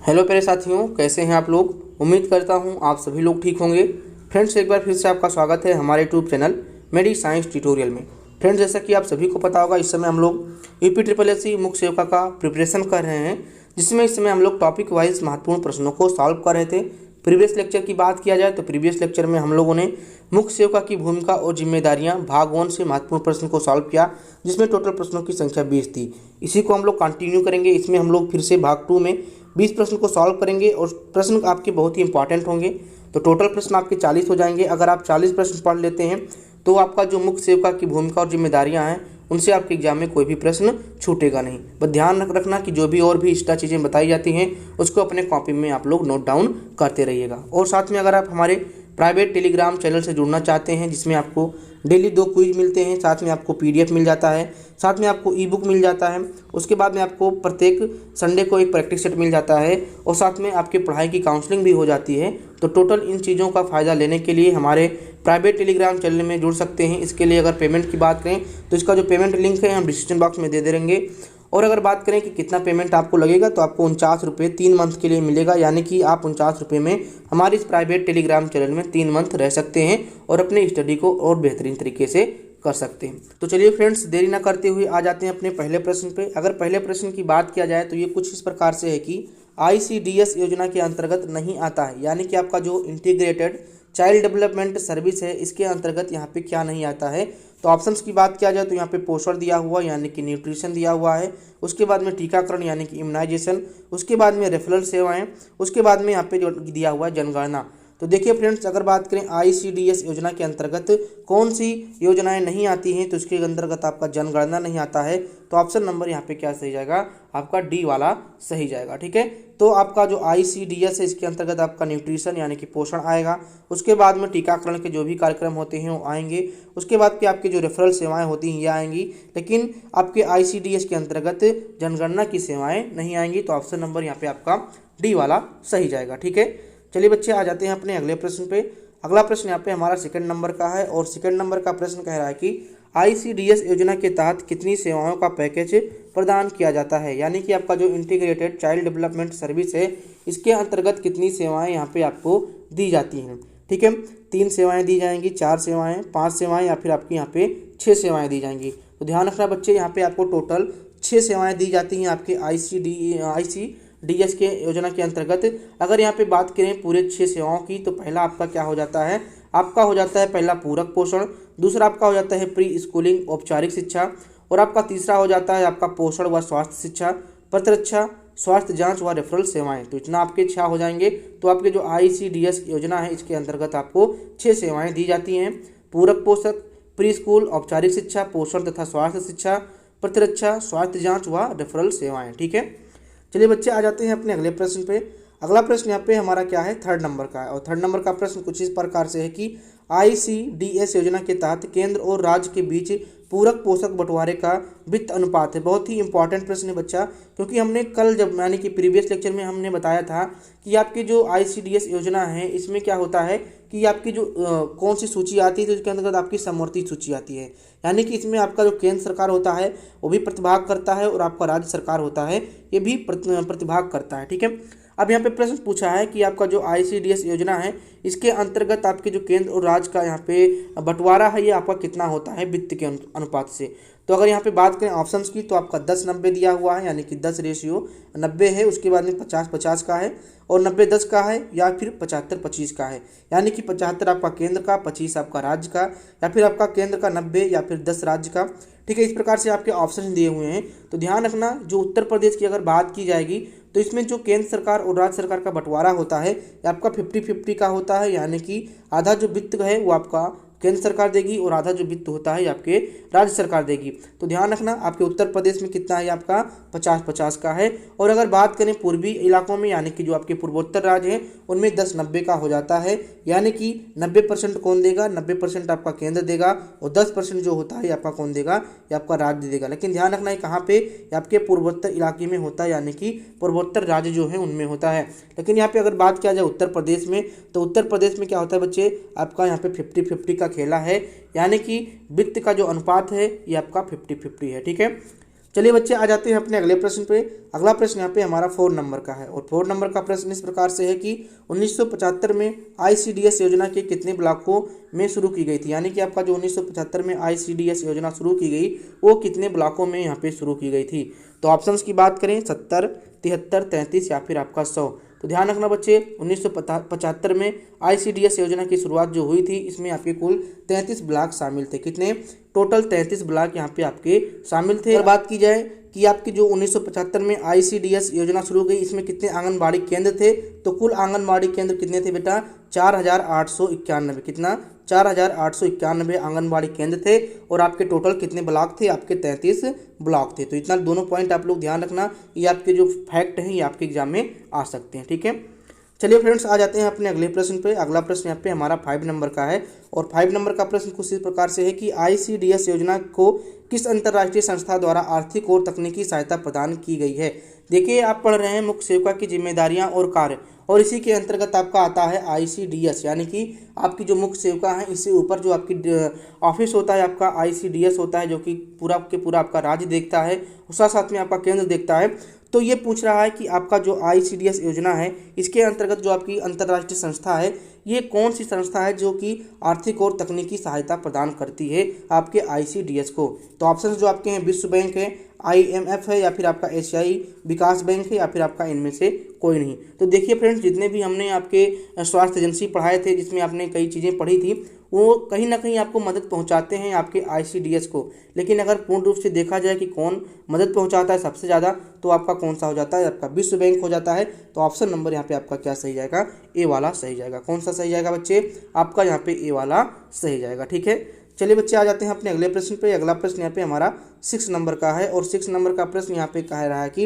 Hello प्यारे साथियों, कैसे हैं आप लोग। उम्मीद करता हूं आप सभी लोग ठीक होंगे। फ्रेंड्स, एक बार फिर से आपका स्वागत है हमारे यूट्यूब चैनल मेडी साइंस ट्यूटोरियल में। फ्रेंड्स, जैसा कि आप सभी को पता होगा, इस समय हम लोग यूपी मुख्य सेवका का प्रिपरेशन कर रहे हैं, जिसमें इस समय हम लोग टॉपिक वाइज महत्वपूर्ण प्रश्नों को सॉल्व कर रहे थे। प्रीवियस लेक्चर की बात किया जाए तो प्रीवियस लेक्चर में हम लोगों ने मुख्य सेवका की भूमिका और जिम्मेदारियां भाग 1 से महत्वपूर्ण प्रश्न को सॉल्व किया, जिसमें टोटल प्रश्नों की संख्या 20 थी। इसी को हम लोग कंटिन्यू करेंगे। इसमें हम लोग फिर से भाग 2 में 20 प्रश्न को सॉल्व करेंगे और प्रश्न आपके बहुत ही इंपॉर्टेंट होंगे। तो टोटल प्रश्न आपके 40 हो जाएंगे। अगर आप 40 प्रश्न पढ़ लेते हैं तो आपका जो मुख्य सेवका की भूमिका और जिम्मेदारियां हैं, उनसे आपके एग्जाम में कोई भी प्रश्न छूटेगा नहीं। बस ध्यान रखना कि जो भी और भी एक्स्ट्रा चीज़ें बताई जाती हैं उसको अपने कॉपी में आप लोग नोट डाउन करते रहिएगा। और साथ में अगर आप हमारे प्राइवेट टेलीग्राम चैनल से जुड़ना चाहते हैं, जिसमें आपको डेली 2 क्विज मिलते हैं, साथ में आपको PDF मिल जाता है, साथ में आपको ई-बुक मिल जाता है, उसके बाद में आपको प्रत्येक संडे को एक प्रैक्टिस सेट मिल जाता है और साथ में आपकी पढ़ाई की काउंसलिंग भी हो जाती है। तो टोटल इन चीज़ों का फ़ायदा लेने के लिए हमारे प्राइवेट टेलीग्राम चैनल में जुड़ सकते हैं। इसके लिए अगर पेमेंट की बात करें तो इसका जो पेमेंट लिंक है हम डिस्क्रिप्शन बॉक्स में दे देंगे। और अगर बात करें कि कितना पेमेंट आपको लगेगा, तो आपको 49 रुपये 3 मंथ के लिए मिलेगा, यानी कि आप 49 रुपये में हमारे इस प्राइवेट टेलीग्राम चैनल में 3 मंथ रह सकते हैं और अपने स्टडी को और बेहतरीन तरीके से कर सकते हैं। तो चलिए फ्रेंड्स, देरी ना करते हुए आ जाते हैं अपने पहले प्रश्न पे। अगर पहले प्रश्न की बात किया जाए तो ये कुछ इस प्रकार से है कि ICDS योजना के अंतर्गत नहीं आता है, यानी कि आपका जो इंटीग्रेटेड चाइल्ड डेवलपमेंट सर्विस है, इसके अंतर्गत यहाँ पे क्या नहीं आता है। तो ऑप्शंस की बात किया जाए तो यहाँ पे पोषण दिया हुआ यानी कि न्यूट्रिशन दिया हुआ है, उसके बाद में टीकाकरण यानी कि इम्यूनाइजेशन, उसके बाद में रेफरल सेवाएं, उसके बाद में यहाँ पे जो दिया हुआ है जनगणना। तो देखिए फ्रेंड्स, अगर बात करें ICDS योजना के अंतर्गत कौन सी योजनाएं नहीं आती हैं, तो इसके अंतर्गत आपका जनगणना नहीं आता है। तो ऑप्शन नंबर यहाँ पे क्या सही जाएगा, आपका डी वाला सही जाएगा। ठीक है, तो आपका जो ICDS है, इसके अंतर्गत आपका न्यूट्रिशन यानी कि पोषण आएगा, उसके बाद में टीकाकरण के जो भी कार्यक्रम होते हैं वो आएंगे, उसके बाद के आपके जो रेफरल सेवाएं होती हैं ये आएंगी, लेकिन आपके ICDS के अंतर्गत जनगणना की सेवाएं नहीं आएंगी। तो ऑप्शन नंबर यहाँ पे आपका डी वाला सही जाएगा। ठीक है, चलिए बच्चे आ जाते हैं अपने अगले प्रश्न पे। अगला प्रश्न यहाँ पे हमारा सेकंड नंबर का है और सेकंड नंबर का प्रश्न कह रहा है कि ICDS योजना के तहत कितनी सेवाओं का पैकेज प्रदान किया जाता है, यानी कि आपका जो इंटीग्रेटेड चाइल्ड डेवलपमेंट सर्विस है, इसके अंतर्गत कितनी सेवाएं यहाँ पे आपको दी जाती हैं। ठीक है, 3 सेवाएं दी जाएंगी, 4 सेवाएं, 5 सेवाएं या फिर आपकी यहाँ पे 6 सेवाएं दी जाएंगी। तो ध्यान रखना बच्चे, यहाँ पे आपको टोटल 6 सेवाएं दी जाती हैं आपके ICDS के योजना के अंतर्गत। अगर यहाँ पे बात करें पूरे 6 सेवाओं की, तो पहला आपका क्या हो जाता है, आपका हो जाता है पहला पूरक पोषण, दूसरा आपका हो जाता है प्री स्कूलिंग औपचारिक शिक्षा, और आपका तीसरा हो जाता है आपका पोषण व स्वास्थ्य शिक्षा, प्रतिरक्षा, स्वास्थ्य जांच व रेफरल सेवाएं। तो इतना आपके 6 हो जाएंगे। तो आपके जो ICDS योजना है, इसके अंतर्गत आपको 6 सेवाएं दी जाती हैं: पूरक पोषक, प्री स्कूल औपचारिक शिक्षा, पोषण तथा स्वास्थ्य शिक्षा, प्रतिरक्षा, स्वास्थ्य जांच व रेफरल सेवाएं। ठीक है, चलिए बच्चे आ जाते हैं अपने अगले प्रश्न पे। अगला प्रश्न यहाँ पे हमारा क्या है, थर्ड नंबर का है, और थर्ड नंबर का प्रश्न कुछ इस प्रकार से है कि ICDS योजना के तहत केंद्र और राज्य के बीच पूरक पोषक बंटवारे का वित्त अनुपात है। बहुत ही इंपॉर्टेंट प्रश्न है बच्चा, क्योंकि हमने कल जब यानी कि प्रीवियस लेक्चर में हमने बताया था कि आपकी जो ICDS योजना है, इसमें क्या होता है कि आपकी जो कौन सी सूची आती है, तो इसके अंतर्गत आपकी समवर्ती सूची आती है, यानी कि इसमें आपका जो केंद्र सरकार होता है वो भी प्रतिभाग करता है और आपका राज्य सरकार होता है ये भी प्रतिभाग करता है। ठीक है, अब यहाँ पे प्रश्न पूछा है कि आपका जो ICDS योजना है, इसके अंतर्गत आपके जो केंद्र और राज्य का यहाँ पे बंटवारा है, ये आपका कितना होता है वित्त के अनुपात से। तो अगर यहाँ पे बात करें ऑप्शंस की, तो आपका 10-90 दिया हुआ है, यानी कि 10:90 है, उसके बाद में 50-50 का है, और 90-10 का है, या फिर 75-25 का है, यानी कि 75 आपका केंद्र का, 25 आपका राज्य का, या फिर आपका केंद्र का 90 या फिर 10 राज्य का। ठीक है, इस प्रकार से आपके ऑप्शन दिए हुए हैं। तो ध्यान रखना, जो उत्तर प्रदेश की अगर बात की जाएगी तो इसमें जो केंद्र सरकार और राज्य सरकार का बंटवारा होता है, ये आपका 50-50 का होता है, यानी कि आधा जो वित्त है वो आपका केंद्र सरकार देगी और आधा जो वित्त होता है आपके राज्य सरकार देगी। तो ध्यान रखना, आपके उत्तर प्रदेश में कितना है, आपका 50-50 का है। और अगर बात करें पूर्वी इलाकों में, यानी कि जो आपके पूर्वोत्तर राज्य हैं, उनमें 10-90 का हो जाता है, यानी कि 90% कौन देगा, 90% आपका केंद्र देगा और 10% जो होता है आपका कौन देगा, ये आपका राज्य देगा। लेकिन ध्यान रखना है कहाँ पे, आपके पूर्वोत्तर इलाके में होता है, यानी कि पूर्वोत्तर राज्य जो है उनमें होता है। लेकिन यहाँ पे अगर बात किया जाए उत्तर प्रदेश में, तो उत्तर प्रदेश में क्या होता है बच्चे, आपका यहाँ पे 50-50 का खेला है, यानी कि वित्त का जो अनुपात है ये आपका 50-50 है। ठीक है, चलिए बच्चे आ जाते हैं अपने अगले प्रश्न पे। अगला प्रश्न यहाँ पे हमारा 4 नंबर का है और 4 नंबर का प्रश्न इस प्रकार से है कि 1975 में ICDS योजना के कितने ब्लॉकों में शुरू की गई थी। यानी कि आपका जो 1975 में ICDS योजना शुरू की गई वो कितने ब्लॉकों में यहाँ पे शुरू की गई थी। तो ऑप्शंस की बात करें 70, 73, 33 या फिर आपका 100। तो ध्यान रखना बच्चे 1975 में ICDS योजना की शुरुआत जो हुई थी इसमें आपके कुल 33 ब्लॉक शामिल थे। कितने? टोटल 33 ब्लॉक यहाँ पे आपके शामिल थे। अगर बात की जाए कि आपकी जो 1975 में ICDS योजना शुरू हुई इसमें कितने आंगनबाड़ी केंद्र थे, तो कुल आंगनबाड़ी केंद्र कितने थे बेटा? 4891। कितना? 4891 आंगनबाड़ी केंद्र थे। और आपके टोटल कितने ब्लॉक थे? आपके 33 ब्लॉक थे। तो इतना दोनों पॉइंट आप लोग ध्यान रखना, ये आपके जो फैक्ट हैं ये आपके एग्जाम में आ सकते हैं। ठीक है, चलिए फ्रेंड्स आ जाते हैं अपने अगले प्रश्न पे। अगला प्रश्न यहाँ पे हमारा 5 नंबर का है और 5 नंबर का प्रश्न कुछ इस प्रकार से है कि ICDS योजना को किस अंतर्राष्ट्रीय संस्था द्वारा आर्थिक और तकनीकी सहायता प्रदान की गई है। देखिए आप पढ़ रहे हैं मुख्य सेविका की जिम्मेदारियां और कार्य, और इसी के अंतर्गत आपका आता है ICDS, यानी कि आपकी जो मुख्य सेविका है इससे ऊपर जो आपकी ऑफिस होता है आपका ICDS होता है, जो कि पूरा के पूरा आपका राज्य देखता है और साथ साथ में आपका केंद्र देखता है। तो ये पूछ रहा है कि आपका जो ICDS योजना है इसके अंतर्गत जो आपकी अंतर्राष्ट्रीय संस्था है ये कौन सी संस्था है जो कि आर्थिक और तकनीकी सहायता प्रदान करती है आपके ICDS को। तो ऑप्शन जो आपके हैं विश्व बैंक है, IMF है या फिर आपका एशियाई विकास बैंक है या फिर आपका इनमें से कोई नहीं। तो देखिए फ्रेंड्स जितने भी हमने आपके स्वास्थ्य एजेंसी पढ़ाए थे जिसमें आपने कई चीज़ें पढ़ी थी वो कहीं ना कहीं आपको मदद पहुंचाते हैं आपके ICDS को। लेकिन अगर पूर्ण रूप से देखा जाए कि कौन मदद पहुंचाता है सबसे ज़्यादा, तो आपका कौन सा हो जाता है? आपका विश्व बैंक हो जाता है। तो ऑप्शन नंबर यहाँ पे आपका क्या सही जाएगा? ए वाला सही जाएगा। कौन सा सही जाएगा बच्चे? आपका यहाँ पे ए वाला सही जाएगा। ठीक है, चलिए बच्चे आ जाते हैं अपने अगले प्रश्न पे। अगला प्रश्न यहाँ पे हमारा 6 नंबर का है और 6 नंबर का प्रश्न यहाँ पे कह रहा है कि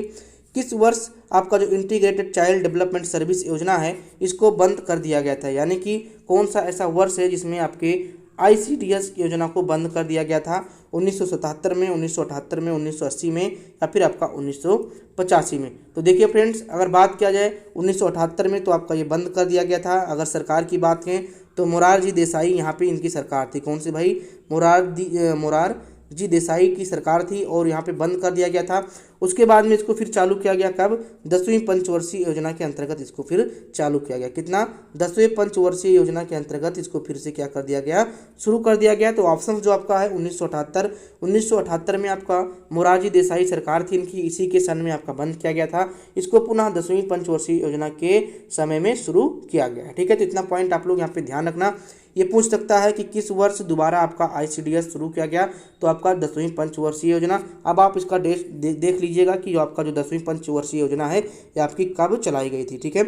किस वर्ष आपका जो इंटीग्रेटेड चाइल्ड डेवलपमेंट सर्विस योजना है इसको बंद कर दिया गया था। यानी कि कौन सा ऐसा वर्ष है जिसमें आपके ICDS योजना को बंद कर दिया गया था? 1977 में, 1978 में, 1980 में या फिर आपका 1985 में। तो देखिए फ्रेंड्स अगर बात किया जाए 1978 में तो आपका ये बंद कर दिया गया था। अगर सरकार की बात करें तो मोरारजी देसाई यहाँ पे इनकी सरकार थी। कौन सी भाई? मोरारजी देसाई की सरकार थी और यहाँ पे बंद कर दिया गया था। उसके बाद में इसको फिर चालू किया गया कब? 10वीं पंचवर्षीय योजना के अंतर्गत इसको फिर चालू किया गया। कितना? 10वें पंचवर्षीय योजना के अंतर्गत इसको फिर से क्या कर दिया गया? शुरू कर दिया गया। तो ऑप्शन जो आपका है 1978 में आपका मोरारजी देसाई सरकार थी इनकी, इसी के सन में आपका बंद किया गया था। इसको पुनः 10वीं पंचवर्षीय योजना के समय में शुरू किया गया है। ठीक है, तो इतना पॉइंट आप लोग यहाँ पे ध्यान रखना। ये पूछ सकता है कि किस वर्ष दोबारा आपका ICDS शुरू किया गया, तो आपका 10वीं पंचवर्षीय योजना। अब आप इसका डेट देख लीजिएगा कि जो आपका जो 10वीं पंचवर्षीय योजना है ये आपकी कब चलाई गई थी। ठीक है,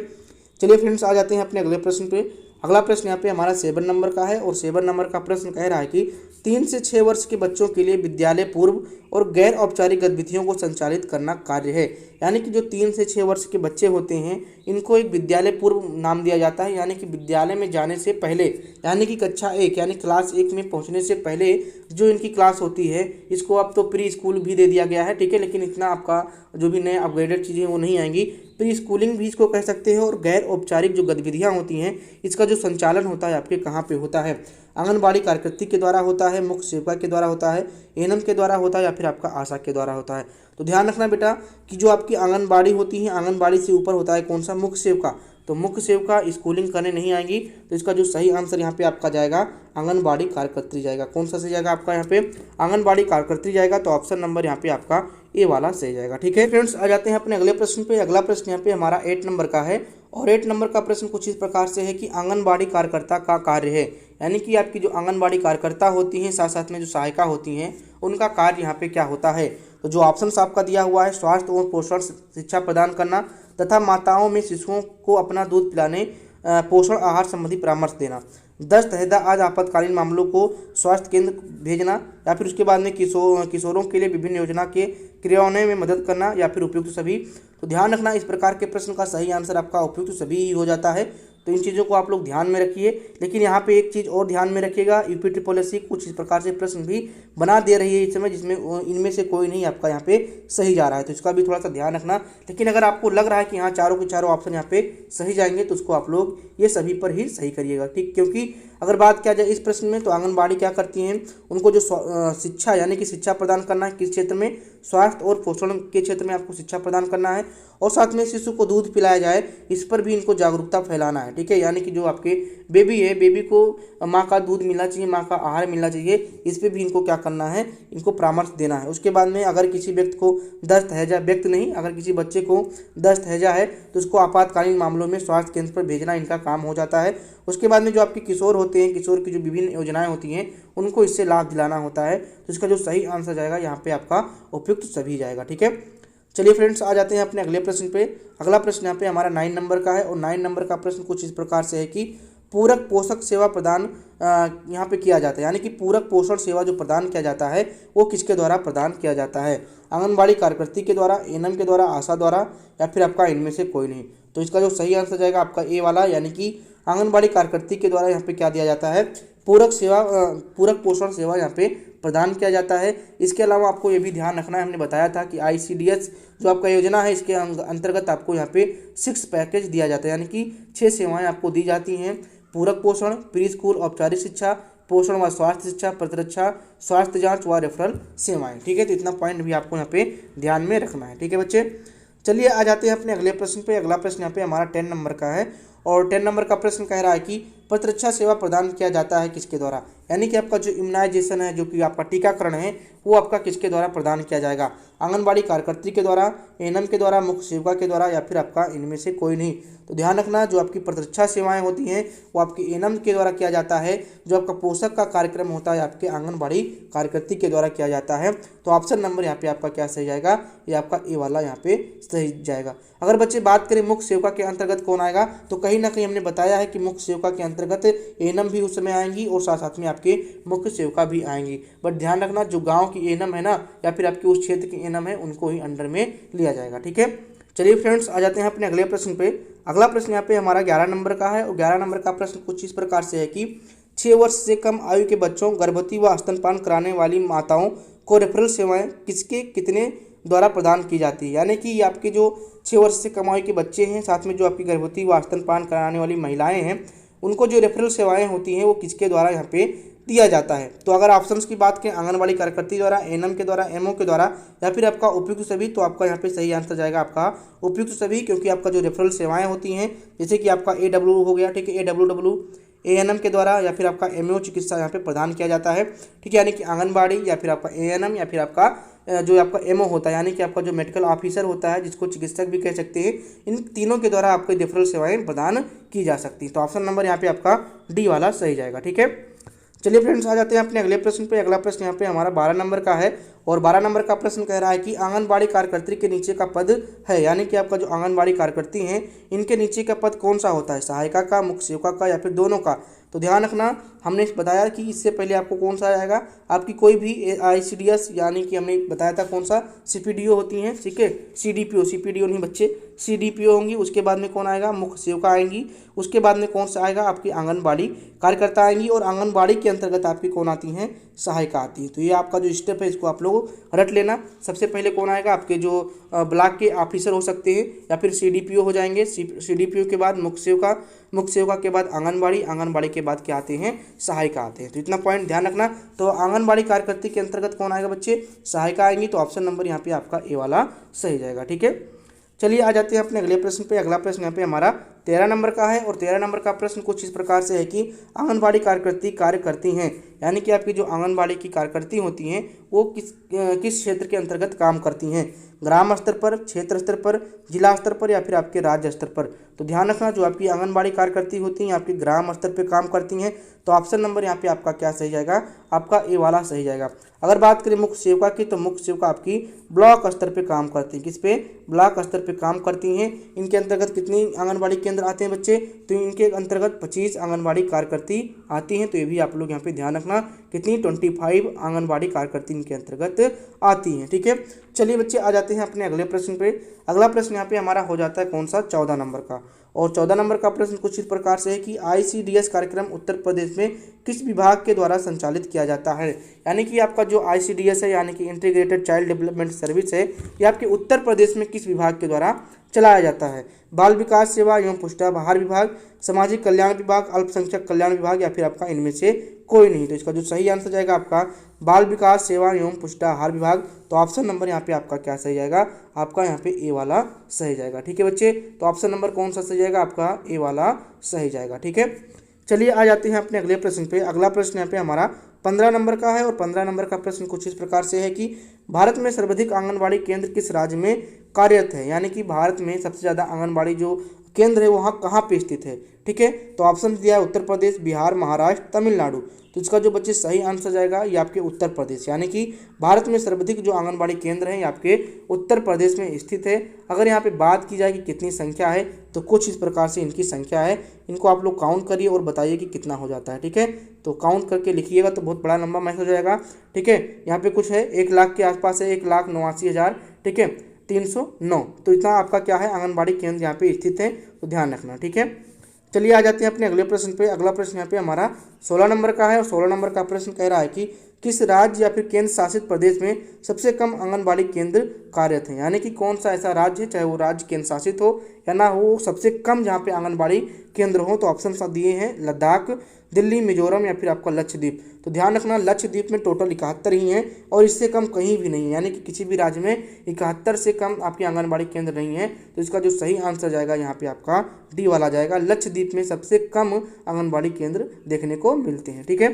चलिए फ्रेंड्स आ जाते हैं अपने अगले प्रश्न पे। अगला प्रश्न यहाँ पे हमारा 7 नंबर का है और 7 नंबर का प्रश्न कह रहा है कि 3 से 6 वर्ष के बच्चों के लिए विद्यालय पूर्व और गैर औपचारिक गतिविधियों को संचालित करना कार्य है। यानी कि जो 3 से 6 वर्ष के बच्चे होते हैं इनको एक विद्यालय पूर्व नाम दिया जाता है। यानी कि विद्यालय में जाने से पहले, यानी कि कक्षा 1 यानी क्लास 1 में पहुंचने से पहले जो इनकी क्लास होती है इसको अब तो प्री स्कूल भी दे दिया गया है। ठीक है, लेकिन इतना आपका जो भी नए अपग्रेडेड चीज़ें वो नहीं आएंगी। प्री स्कूलिंग भी इसको कह सकते हैं। और गैर औपचारिक जो गतिविधियाँ होती हैं इसका जो संचालन होता है आपके कहाँ पे होता है? आंगनबाड़ी कार्यकर्त्री के द्वारा होता है, मुख्य सेविका के द्वारा होता है, एएनएम के द्वारा होता है या फिर आपका आशा के द्वारा होता है। तो ध्यान रखना बेटा कि जो आपकी आंगनबाड़ी होती है आंगनबाड़ी से ऊपर होता है कौन सा? मुख्य सेविका। तो मुख्य सेविका स्कूलिंग करने नहीं आएंगी। तो इसका जो सही आंसर यहाँ पे आपका जाएगा आंगनबाड़ी कार्यकर्त्री जाएगा। कौन सा सही जाएगा आपका यहाँ पे? आंगनबाड़ी कार्यकर्त्री जाएगा। तो ऑप्शन नंबर यहाँ पे आपका ए वाला सही जाएगा। ठीक है फ्रेंड्स आ जाते हैं अपने अगले प्रश्न पे। अगला प्रश्न यहाँ पे हमारा 8 नंबर का है और 8 नंबर का प्रश्न कुछ इस प्रकार से है कि आंगनबाड़ी कार्यकर्ता का कार्य है। यानी कि आपकी जो आंगनबाड़ी कार्यकर्ता होती हैं साथ साथ में जो सहायिका होती हैं उनका कार्य यहाँ पे क्या होता है? तो जो ऑप्शन आपका दिया हुआ है स्वास्थ्य और पोषण शिक्षा प्रदान करना तथा माताओं में शिशुओं को अपना दूध पिलाने, पोषण आहार संबंधी परामर्श देना, दस्त हैदा आदि आपातकालीन मामलों को स्वास्थ्य केंद्र भेजना या फिर उसके बाद में किशोरों के लिए विभिन्न योजना के क्रियान्वयन में मदद करना या फिर उपयुक्त सभी। तो ध्यान रखना इस प्रकार के प्रश्न का सही आंसर आपका उपयुक्त सभी ही हो जाता है। तो इन चीज़ों को आप लोग ध्यान में रखिए। लेकिन यहाँ पे एक चीज़ और ध्यान में रखिएगा, यूपी पॉलिसी कुछ इस प्रकार से प्रश्न भी बना दे रही है इस समय जिसमें इनमें से कोई नहीं आपका यहाँ पे सही जा रहा है। तो इसका भी थोड़ा सा ध्यान रखना। लेकिन अगर आपको लग रहा है कि हाँ चारों के चारों ऑप्शन यहाँ पे सही जाएंगे तो उसको आप लोग ये सभी पर ही सही करिएगा। ठीक, क्योंकि अगर बात किया जाए इस प्रश्न में तो आंगनबाड़ी क्या करती हैं, उनको जो शिक्षा यानी कि शिक्षा प्रदान करना है, किस क्षेत्र में, स्वास्थ्य और पोषण के क्षेत्र में आपको शिक्षा प्रदान करना है, और साथ में शिशु को दूध पिलाया जाए इस पर भी इनको जागरूकता फैलाना है। ठीक है, यानी कि जो आपके बेबी है, बेबी को माँ का दूध मिलना चाहिए, माँ का आहार मिलना चाहिए, इस पर भी इनको क्या करना है, इनको परामर्श देना है। उसके बाद में अगर किसी व्यक्ति को दस्त हैजा, व्यक्ति नहीं, अगर किसी बच्चे को दस्त हैजा है तो उसको आपातकालीन मामलों में स्वास्थ्य केंद्र पर भेजना इनका काम हो जाता है। उसके बाद में जो आपके किशोर होते हैं, किशोर की जो विभिन्न योजनाएं होती हैं उनको इससे लाभ दिलाना होता है। तो इसका जो सही आंसर जाएगा यहाँ पे आपका उपयुक्त सभी जाएगा। ठीक है, चलिए फ्रेंड्स आ जाते हैं अपने अगले प्रश्न पे। अगला प्रश्न यहाँ पे हमारा 9 नंबर का है और 9 नंबर का प्रश्न कुछ इस प्रकार से है कि पूरक पोषक सेवा प्रदान यहाँ पे किया जाता है, यानी कि पूरक पोषण सेवा जो प्रदान किया जाता है वो किसके द्वारा प्रदान किया जाता है, आंगनबाड़ी कार्यकर्ती के द्वारा, एएनएम के द्वारा, आशा द्वारा, या फिर आपका इनमें से कोई नहीं। तो इसका जो सही आंसर जाएगा आपका ए वाला, यानी कि आंगनबाड़ी कार्यकर्ती के द्वारा यहाँ पे क्या दिया जाता है, पूरक पोषण सेवा यहाँ पे प्रदान किया जाता है। इसके अलावा आपको ये भी ध्यान रखना है, हमने बताया था कि ICDS जो आपका योजना है इसके अंतर्गत आपको यहाँ पे 6 पैकेज दिया जाता है, यानी कि 6 सेवाएं आपको दी जाती हैं। पूरक पोषण, प्री स्कूल औपचारिक शिक्षा, पोषण व स्वास्थ्य शिक्षा, प्रतिरक्षा, स्वास्थ्य जांच व रेफरल सेवाएं। ठीक है, तो इतना पॉइंट भी आपको यहाँ पे ध्यान में रखना है। ठीक है बच्चे, चलिए आ जाते हैं अपने अगले प्रश्न पे। अगला प्रश्न यहाँ पे हमारा 10 नंबर का है और 10 नंबर का प्रश्न कह रहा है कि प्रतिरक्षा सेवा प्रदान किया जाता है किसके द्वारा, यानी कि आपका जो इम्यूनाइजेशन है, जो कि आपका टीकाकरण है, वो आपका किसके द्वारा प्रदान किया जाएगा, आंगनबाड़ी कार्यकर्ती के द्वारा, एएनएम के द्वारा, मुख्य सेविका के द्वारा, या फिर आपका इनमें से कोई नहीं। तो ध्यान रखना, जो आपकी प्रतिरक्षा सेवाएं होती हैं वो आपकी एएनएम के द्वारा किया जाता है, जो आपका पोषक का कार्यक्रम होता है आपके आंगनबाड़ी कार्यकर्ती के द्वारा किया जाता है। तो ऑप्शन नंबर यहाँ पे आपका क्या सही जाएगा, ये आपका ए वाला यहाँ पे सही जाएगा। अगर बच्चे बात करें मुख्य सेविका के अंतर्गत कौन आएगा, तो कहीं ना कहीं हमने बताया है कि मुख्य सेविका के अंतर्गत एएनएम भी उस समय आएंगी और साथ साथ में आपके मुख्य सेविका भी आएंगी। बट ध्यान रखना, जो गांव की एएनएम है ना, या फिर आपके उस क्षेत्र की एएनएम है, उनको ही अंडर में लिया जाएगा। ठीक है, चलिए फ्रेंड्स आ जाते हैं अपने अगले प्रश्न पे। अगला प्रश्न यहाँ पे हमारा 11 नंबर का है और 11 नंबर का प्रश्न कुछ इस प्रकार से है कि 6 वर्ष से कम आयु के बच्चों, गर्भवती व स्तनपान कराने वाली माताओं को रेफरल सेवाएं किसके कितने द्वारा प्रदान की जाती है, यानी कि आपके जो 6 वर्ष से कम आयु के बच्चे हैं, साथ में जो आपकी गर्भवती व स्तनपान कराने वाली महिलाएं हैं, उनको जो रेफरल सेवाएं होती हैं वो किसके द्वारा यहाँ पे दिया जाता है। तो अगर ऑप्शंस की बात करें, आंगनबाड़ी कार्यकर्ती द्वारा, एएनएम के द्वारा, एमओ के द्वारा, या फिर आपका उपयुक्त सभी, तो आपका यहाँ पे सही आंसर जाएगा आपका उपयुक्त सभी, क्योंकि आपका जो रेफरल सेवाएं होती हैं जैसे कि आपका AW हो गया, ठीक है, AWW एएनएम के द्वारा या फिर आपका एमओ चिकित्सा यहाँ पे प्रदान किया जाता है। ठीक है, यानी कि आंगनबाड़ी या फिर आपका एएनएम या फिर आपका जो आपका एमओ होता है, यानी कि आपका जो मेडिकल ऑफिसर होता है, जिसको चिकित्सक भी कह सकते हैं, इन तीनों के द्वारा आपको रेफरल सेवाएं प्रदान की जा सकती हैं। तो ऑप्शन नंबर यहाँ पे आपका डी वाला सही जाएगा। ठीक है, चलिए फ्रेंड्स आ जाते हैं अपने अगले प्रश्न पे। अगला प्रश्न यहाँ पे हमारा 12 नंबर का है और 12 नंबर का प्रश्न कह रहा है कि आंगनबाड़ी कार्यकर्ती के नीचे का पद है, यानी कि आपका जो आंगनबाड़ी कार्यकर्ती हैं इनके नीचे का पद कौन सा होता है, सहायिका का, मुख्य सेविका का, या फिर दोनों का। तो ध्यान रखना, हमने बताया कि इससे पहले आपको कौन सा आएगा, आपकी कोई भी ICDS, यानी कि हमने बताया था कौन सा, CPDO होती हैं, ठीक है, CDPO नहीं बच्चे, CDPO होंगी। उसके बाद में कौन आएगा, मुख्य सेविका आएंगी। उसके बाद में कौन सा आएगा, आपकी आंगनबाड़ी कार्यकर्ता आएंगी, और आंगनबाड़ी के अंतर्गत आपकी कौन आती हैं, सहायिका आती है। तो ये आपका जो स्टेप है इसको आप लोग रट लेना। सबसे पहले कौन आएगा, आपके जो ब्लॉक के ऑफिसर हो सकते हैं, या फिर CDPO हो जाएंगे, CDPO के बाद मुख्य सेविका के बाद आंगनबाड़ी के बाद क्या आते हैं, सहायिका आते हैं। तो इतना पॉइंट ध्यान रखना। तो आंगनबाड़ी कार्यकर्ती के अंतर्गत कौन आएगा बच्चे, सहायिका आएंगी। तो ऑप्शन नंबर यहाँ पे आपका ए वाला सही जाएगा। ठीक है, चलिए आ जाते हैं अपने अगले प्रश्न पे। अगला प्रश्न यहाँ पे हमारा 13 नंबर का है और 13 नंबर का प्रश्न कुछ इस प्रकार से है कि आंगनबाड़ी कार्यकर्ती कार्य करती हैं, यानी कि आपकी जो आंगनबाड़ी की कार्यकर्ती होती हैं वो किस क्षेत्र के अंतर्गत काम करती हैं, ग्राम स्तर पर, क्षेत्र स्तर पर, जिला स्तर पर, या फिर आपके राज्य स्तर पर। तो ध्यान रखना, जो आपकी आंगनबाड़ी कार्यकर्ती होती हैं आपकी ग्राम स्तर पर काम करती हैं। तो ऑप्शन नंबर यहाँ पे आपका क्या सही जाएगा, आपका ए वाला सही जाएगा। अगर बात करें मुख्य सेविका की, तो मुख्य सेविका आपकी ब्लॉक स्तर पे काम करती हैं। किस पे, ब्लॉक स्तर पे काम करती हैं। इनके अंतर्गत कितनी आंगनबाड़ी केंद्र आते हैं बच्चे, तो इनके अंतर्गत 25 आंगनबाड़ी कार्यकर्ती आती हैं। तो ये भी आप लोग यहाँ पे ध्यान रखना, कितनी 25 आंगनबाड़ी कार्यकर्ती इनके अंतर्गत आती हैं। ठीक है, चलिए बच्चे आ जाते हैं अपने अगले प्रश्न पे। अगला प्रश्न यहाँ पे हमारा हो जाता है कौन सा, 14 नंबर का। और 14 नंबर का प्रश्न कुछ इस प्रकार से है कि ICDS कार्यक्रम उत्तर प्रदेश में किस विभाग के द्वारा संचालित किया जाता है। यानी कि आपका जो ICDS है यानी कि इंटीग्रेटेड चाइल्ड डेवलपमेंट सर्विस है, ये आपके उत्तर प्रदेश में किस विभाग के द्वारा चलाया जाता है। बाल विकास सेवा एवं पुष्टाहार विभाग, सामाजिक कल्याण विभाग, अल्पसंख्यक कल्याण विभाग या फिर आपका इनमें से कोई नहीं। तो इसका जो सही आंसर जाएगा आपका बाल विकास सेवा एवं पुष्टाहार विभाग। तो ऑप्शन नंबर यहाँ पे आपका क्या सही जाएगा, आपका यहाँ पे ए वाला सही जाएगा। ठीक है बच्चे, तो ऑप्शन नंबर कौन सा सही जाएगा, आपका ए वाला सही जाएगा। ठीक है, चलिए आ जाते हैं अपने अगले प्रश्न पे। अगला प्रश्न यहाँ पे हमारा 15 नंबर का है और 15 नंबर का प्रश्न कुछ इस प्रकार से है कि भारत में सर्वाधिक आंगनबाड़ी केंद्र किस राज्य में कार्यरत है। यानी कि भारत में सबसे ज़्यादा आंगनबाड़ी जो केंद्र है वहाँ कहाँ पे स्थित है। ठीक है, तो ऑप्शन दिया है उत्तर प्रदेश, बिहार, महाराष्ट्र, तमिलनाडु। तो इसका जो बच्चे सही आंसर जाएगा ये आपके उत्तर प्रदेश। यानी कि भारत में सर्वाधिक जो आंगनबाड़ी केंद्र हैं ये आपके उत्तर प्रदेश में स्थित है। अगर यहाँ पे बात की जाए कि कितनी संख्या है तो कुछ इस प्रकार से इनकी संख्या है। इनको आप लोग काउंट करिए और बताइए कि कितना हो जाता है। ठीक है, तो काउंट करके लिखिएगा तो बहुत बड़ा लंबा मैसेज हो जाएगा। ठीक है, यहाँ पे कुछ है 1 लाख के आसपास है, 1,89,000। ठीक है, 309। तो इतना आपका क्या है आंगनबाड़ी केंद्र यहाँ पे स्थित है, तो ध्यान रखना। ठीक है, चलिए आ जाते हैं अपने अगले प्रश्न पे। अगला प्रश्न यहाँ पे हमारा 16 नंबर का है और 16 नंबर का प्रश्न कह रहा है कि किस राज्य या फिर केंद्र शासित प्रदेश में सबसे कम आंगनबाड़ी केंद्र कार्यरत हैं। यानी कि कौन सा ऐसा राज्य है, चाहे वो राज्य केंद्र शासित हो या ना हो, सबसे कम जहाँ पे आंगनबाड़ी केंद्र हो। तो ऑप्शन सा दिए हैं लद्दाख, दिल्ली, मिजोरम या फिर आपका लक्षद्वीप। तो ध्यान रखना लक्षद्वीप में टोटल 71 ही हैं और इससे कम कहीं भी नहीं है। यानी कि किसी भी राज्य में 71 से कम आपकी आंगनबाड़ी केंद्र नहीं है। तो इसका जो सही आंसर जाएगा यहाँ पे आपका डी वाला जाएगा। लक्षद्वीप में सबसे कम आंगनबाड़ी केंद्र देखने को मिलते हैं। ठीक है,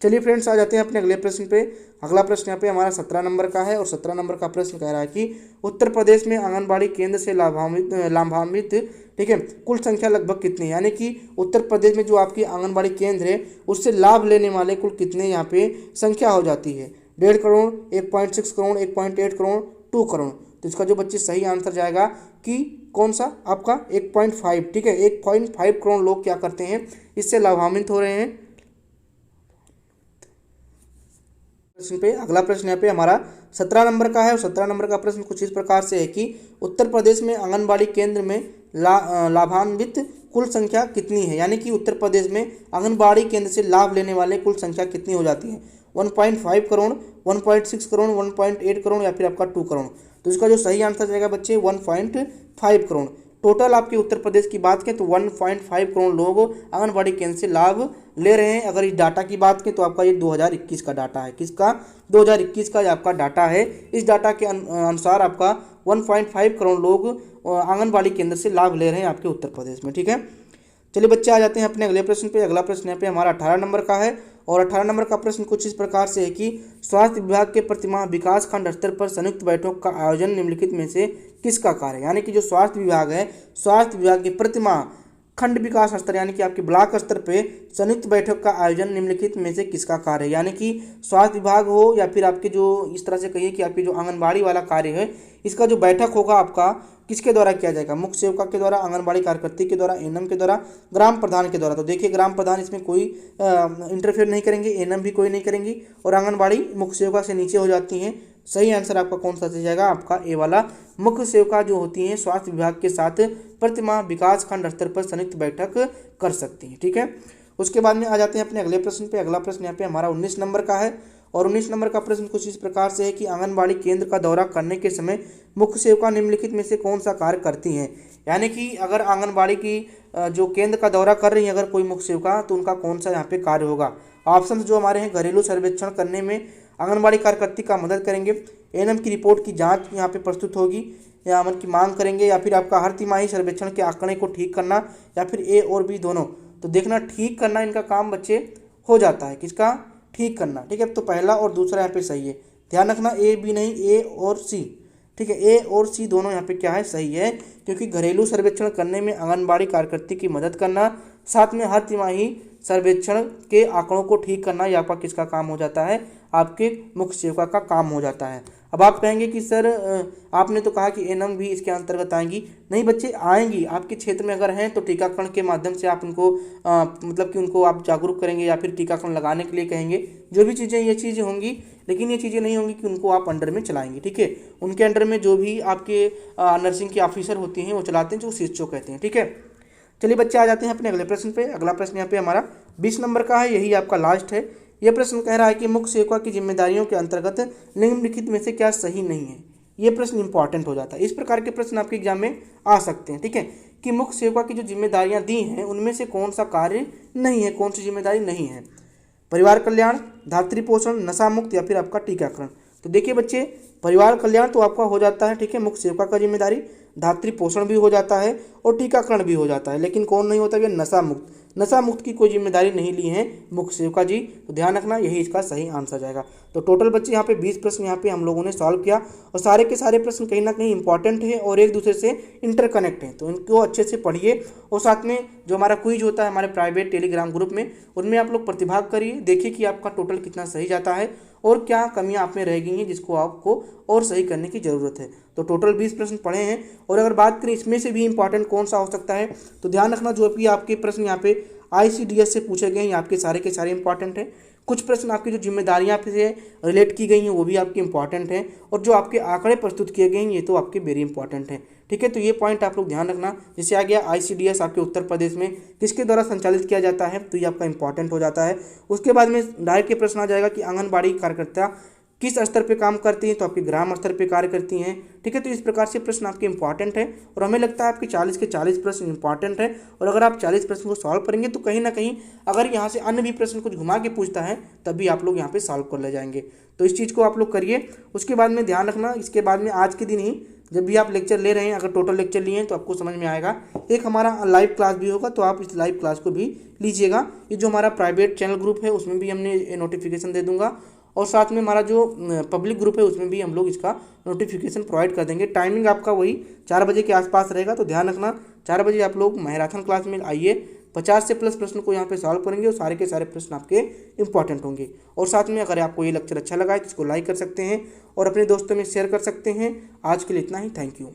चलिए फ्रेंड्स आ जाते हैं अपने अगले प्रश्न पे। अगला प्रश्न यहाँ पे हमारा 17 नंबर का है और 17 नंबर का प्रश्न कह रहा है कि उत्तर प्रदेश में आंगनबाड़ी केंद्र से लाभान्वित ठीक है कुल संख्या लगभग कितनी है। यानी कि उत्तर प्रदेश में जो आपकी आंगनबाड़ी केंद्र है उससे लाभ लेने वाले कुल कितने यहाँ पे संख्या हो जाती है। 1.5 करोड़, 1.6 करोड़, 1.8 करोड़, 2 करोड़। तो इसका जो बच्चे सही आंसर जाएगा कि कौन सा आपका 1.5। ठीक है, 1.5 करोड़ लोग क्या करते हैं, इससे लाभान्वित हो रहे हैं। प्रश्न पे अगला प्रश्न यहाँ पे हमारा 17 नंबर का है और 17 नंबर का प्रश्न कुछ इस प्रकार से है कि उत्तर प्रदेश में आंगनबाड़ी केंद्र में लाभान्वित कुल संख्या कितनी है। यानी कि उत्तर प्रदेश में आंगनबाड़ी केंद्र से लाभ लेने वाले कुल संख्या कितनी हो जाती है। 1.5 करोड़, 1.6 करोड़, 1.8 करोड़ या फिर आपका 2 करोड़। तो इसका जो सही आंसर जाएगा बच्चे 1.5 करोड़। टोटल आपके उत्तर प्रदेश की बात करें तो 1.5 करोड़ लोग आंगनबाड़ी केंद्र से लाभ ले रहे हैं। अगर इस डाटा की बात करें तो आपका ये 2021 का डाटा है। किसका, 2021 का आपका डाटा है। इस डाटा के अनुसार आपका 1.5 करोड़ लोग आंगनबाड़ी केंद्र से लाभ ले रहे हैं आपके उत्तर प्रदेश में। ठीक है, चलिए बच्चे आ जाते हैं अपने अगले प्रश्न पे। अगला प्रश्न यहाँ पे हमारा 18 नंबर का है और 18 नंबर का प्रश्न कुछ इस प्रकार से है कि स्वास्थ्य विभाग के प्रतिमाह विकास खंड स्तर पर संयुक्त बैठक का आयोजन निम्नलिखित में से किसका कार्य है। यानी कि जो स्वास्थ्य विभाग है, स्वास्थ्य विभाग के प्रतिमाह खंड विकास स्तर यानी कि आपके ब्लॉक स्तर पे संयुक्त बैठक का आयोजन निम्नलिखित में से किसका कार्य है। यानी कि स्वास्थ्य विभाग हो या फिर आपके जो इस तरह से कहिए कि आपकी जो आंगनबाड़ी वाला कार्य है, इसका जो बैठक होगा आपका किसके द्वारा किया जाएगा, मुख्य सेविका के द्वारा, आंगनबाड़ी कार्यकर्ती के द्वारा, एएनएम के द्वारा, ग्राम प्रधान के द्वारा। तो देखिए ग्राम प्रधान इसमें कोई इंटरफेयर नहीं करेंगे, एएनएम भी कोई नहीं करेंगी और आंगनबाड़ी मुख्य सेविका से नीचे हो जाती हैं। सही आंसर आपका कौन सा सही जाएगा, आपका ए वाला। मुख्य सेविका जो होती हैं स्वास्थ्य विभाग के साथ प्रतिमाह विकास खंड स्तर पर संयुक्त बैठक कर सकती हैं। ठीक है, उसके बाद में आ जाते हैं अपने अगले प्रश्न पे। अगला प्रश्न यहाँ पे हमारा 19 नंबर का है और 19 नंबर का प्रश्न कुछ इस प्रकार से है कि आंगनबाड़ी केंद्र का दौरा करने के समय मुख्य सेविका निम्नलिखित में से कौन सा कार्य करती हैं। यानी कि अगर आंगनबाड़ी की जो केंद्र का दौरा कर रही है अगर कोई मुख्य सेविका, तो उनका कौन सा यहाँ पे कार्य होगा। ऑप्शन जो हमारे हैं, घरेलू सर्वेक्षण करने में आंगनबाड़ी कार्यकर्ती का मदद करेंगे, एएनएम की रिपोर्ट की जांच यहाँ पे प्रस्तुत होगी या अमल की मांग करेंगे, या फिर आपका हर तिमाही सर्वेक्षण के आंकड़े को ठीक करना, या फिर ए और बी दोनों। तो देखना ठीक करना इनका काम बच्चे हो जाता है, किसका, ठीक करना। ठीक है, तो पहला और दूसरा यहाँ पे सही है। ध्यान रखना ए बी नहीं, ए और सी। ठीक है, ए और सी दोनों यहाँ पे क्या है, सही है। क्योंकि घरेलू सर्वेक्षण करने में आंगनबाड़ी कार्यकर्ती की मदद करना, साथ में हर तिमाही सर्वेक्षण के आंकड़ों को ठीक करना, ये आपका किसका काम हो जाता है, आपके मुख्य सेविका का काम हो जाता है। अब आप कहेंगे कि सर आपने तो कहा कि एएनएम भी इसके अंतर्गत आएंगी। नहीं बच्चे, आएंगी। आपके क्षेत्र में अगर हैं तो टीकाकरण के माध्यम से आप उनको मतलब कि उनको आप जागरूक करेंगे या फिर टीकाकरण लगाने के लिए कहेंगे। जो भी चीज़ें ये चीज़ें होंगी, लेकिन ये चीज़ें नहीं होंगी कि उनको आप अंडर में चलाएंगे। ठीक है, उनके अंडर में जो भी आपके नर्सिंग की ऑफिसर होती हैं वो चलाते हैं, जो सीएचओ कहते हैं। ठीक है, चलिए बच्चे आ जाते हैं अपने अगले प्रश्न पे। अगला प्रश्न यहाँ पे हमारा 20 नंबर का है, यही आपका लास्ट है। यह प्रश्न कह रहा है कि मुख्य सेवका की जिम्मेदारियों के अंतर्गत निम्नलिखित में से क्या सही नहीं है। ये प्रश्न इंपॉर्टेंट हो जाता है। इस प्रकार के प्रश्न आपके एग्जाम में आ सकते हैं, ठीक है, कि मुख्य सेवका की जो जिम्मेदारियां दी हैं उनमें से कौन सा कार्य नहीं है, कौन सी जिम्मेदारी नहीं है। परिवार कल्याण, धात्री पोषण, नशा मुक्त या फिर आपका टीकाकरण। तो देखिए बच्चे, परिवार कल्याण तो आपका हो जाता है, ठीक है, मुख्य सेवका का जिम्मेदारी। धात्री पोषण भी हो जाता है और टीकाकरण भी हो जाता है, लेकिन कौन नहीं होता, ये नशा मुक्त। नशा मुक्त की कोई जिम्मेदारी नहीं ली है मुख्य सेवका जी, तो ध्यान रखना, यही इसका सही आंसर जाएगा। तो टोटल बच्चे यहाँ पे 20 प्रश्न यहाँ पे हम लोगों ने सॉल्व किया और सारे के सारे प्रश्न कहीं ना कहीं इंपॉर्टेंट है और एक दूसरे से इंटरकनेक्ट है, तो इनको अच्छे से पढ़िए। और साथ में जो हमारा क्विज होता है हमारे प्राइवेट टेलीग्राम ग्रुप में, उनमें आप लोग प्रतिभाग करिए, देखिए कि आपका टोटल कितना सही जाता है और क्या कमियां आप में रह गई हैं जिसको आपको और सही करने की ज़रूरत है। तो टोटल 20 प्रश्न पढ़े हैं और अगर बात करें इसमें से भी इंपॉर्टेंट कौन सा हो सकता है, तो ध्यान रखना जो भी आपके प्रश्न यहाँ पे ICDS से पूछे गए हैं आपके सारे के सारे इंपॉर्टेंट हैं। कुछ प्रश्न आपकी जो जिम्मेदारियां से रिलेट की गई हैं वो भी आपकी इंपॉर्टेंट हैं और जो आपके आंकड़े प्रस्तुत किए गए हैं ये तो आपके वेरी इंपॉर्टेंट हैं, ठीक है। तो ये पॉइंट आप लोग ध्यान रखना। जैसे आ गया ICDS आपके उत्तर प्रदेश में किसके द्वारा संचालित किया जाता है, तो ये आपका इंपॉर्टेंट हो जाता है। उसके बाद में डायरेक्ट ये प्रश्न आ जाएगा कि आंगनबाड़ी कार्यकर्ता किस स्तर पे काम करती हैं, तो आपके ग्राम स्तर पे कार्य करती हैं, ठीक है। तो इस प्रकार से प्रश्न आपके इंपॉर्टेंट है और हमें लगता है आपके 40 के 40 प्रश्न इंपॉर्टेंट है और अगर आप 40 प्रश्न को सॉल्व करेंगे तो कहीं ना कहीं अगर यहाँ से अन्य भी प्रश्न कुछ घुमा के पूछता है तब भी आप लोग यहाँ पे सॉल्व कर ले जाएंगे। तो इस चीज़ को आप लोग करिए। उसके बाद में ध्यान रखना, इसके बाद में आज के दिन ही जब भी आप लेक्चर ले रहे हैं, अगर टोटल लेक्चर लिए हैं तो आपको समझ में आएगा, एक हमारा लाइव क्लास भी होगा, तो आप इस लाइव क्लास को भी लीजिएगा। ये जो हमारा प्राइवेट चैनल ग्रुप है उसमें भी हमने नोटिफिकेशन दे दूंगा और साथ में हमारा जो पब्लिक ग्रुप है उसमें भी हम लोग इसका नोटिफिकेशन प्रोवाइड कर देंगे। टाइमिंग आपका वही 4 बजे के आसपास रहेगा, तो ध्यान रखना 4 बजे आप लोग मैराथन क्लास में आइए। 50 से प्लस प्रश्न को यहाँ पे सॉल्व करेंगे और सारे के सारे प्रश्न आपके इंपॉर्टेंट होंगे। और साथ में अगर आपको ये लेक्चर अच्छा लगा है तो इसको लाइक कर सकते हैं और अपने दोस्तों में शेयर कर सकते हैं। आज के लिए इतना ही, थैंक यू।